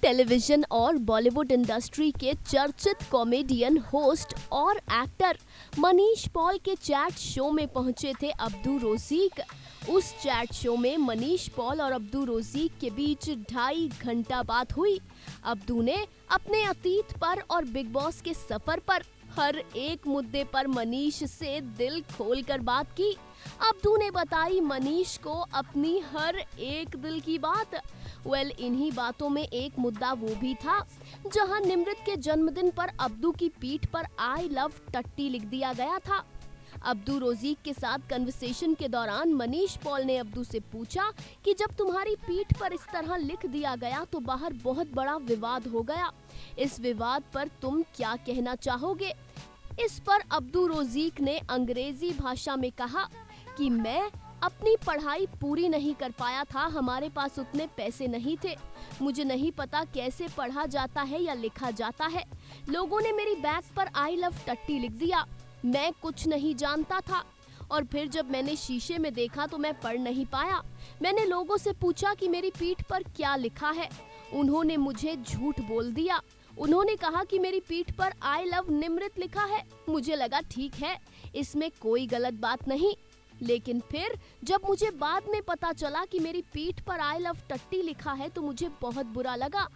Television और Bollywood industry के चर्चित कॉमेडियन, होस्ट और एक्टर मनीष पॉल के चैट शो में पहुंचे थे अब्दू रोज़ीक। उस चैट शो में मनीष पॉल और अब्दू रोज़ीक के बीच 2.5 घंटा बात हुई। अब्दू ने अपने अतीत पर और बिग बॉस के सफर पर हर एक मुद्दे पर मनीष से दिल खोलकर बात की। अब्दू ने बताई मनीष को अपनी हर एक दिल की बात। इन्हीं बातों में एक मुद्दा वो भी था जहां निमृत के जन्मदिन पर अब्दू की पीठ पर आई लव टट्टी लिख दिया गया था। अब्दू रोज़ीक के साथ कन्वर्सेशन के दौरान मनीष पॉल ने अब्दू से पूछा कि जब तुम्हारी पीठ पर इस तरह लिख दिया गया तो बाहर बहुत बड़ा विवाद हो गया, इस विवाद पर तुम क्या कहना चाहोगे? इस पर अब्दू रोज़ीक ने अंग्रेजी भाषा में कहा कि मैं अपनी पढ़ाई पूरी नहीं कर पाया था, हमारे पास उतने पैसे नहीं थे, मुझे नहीं पता कैसे पढ़ा जाता है या लिखा जाता है। लोगों ने मेरी बैग पर आई लव टट्टी लिख दिया, मैं कुछ नहीं जानता था और फिर जब मैंने शीशे में देखा तो मैं पढ़ नहीं पाया। मैंने लोगों से पूछा कि मेरी पीठ पर क्या लिखा है, उन्होंने मुझे झूठ बोल दिया। उन्होंने कहा कि मेरी पीठ पर आई लव निमृत लिखा है। मुझे लगा ठीक है, इसमें कोई गलत बात नहीं, लेकिन फिर जब मुझे बाद में पता चला कि मेरी पीठ पर आई लव टट्टी लिखा है तो मुझे बहुत बुरा लगा,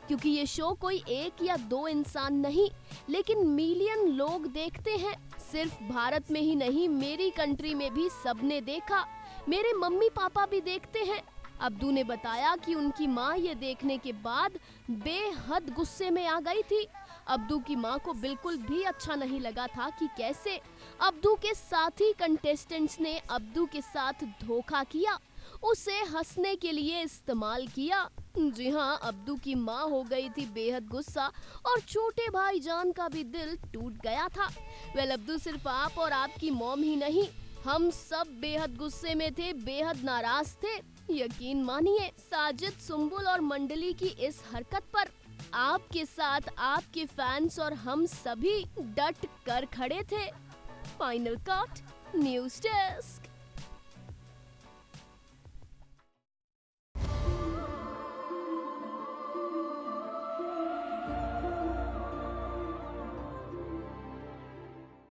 क्योंकि ये शो कोई 1 या 2 इंसान नहीं लेकिन मिलियन लोग देखते हैं। सिर्फ भारत में ही नहीं, मेरी कंट्री में भी सबने देखा, मेरे मम्मी पापा भी देखते हैं। अब्दू ने बताया कि उनकी माँ ये देखने के बाद बेहद गुस्से में आ गई थी। अब्दू की माँ को बिल्कुल भी अच्छा नहीं लगा था कि कैसे अब्दू के साथी कंटेस्टेंट्स ने अब्दू के साथ धोखा किया, उसे हंसने के लिए इस्तेमाल किया। जी हाँ, अब्दू की माँ हो गई थी बेहद गुस्सा और छोटे भाईजान का भी दिल टूट गया था। अब्दू सिर्फ आप और आपकी मॉम ही नहीं, हम सब बेहद गुस्से में थे, बेहद नाराज थे। यकीन मानिए, साजिद, सुंबुल और मंडली की इस हरकत पर आपके साथ आपके फैंस और हम सभी डट कर खड़े थे। Final cut, news desk.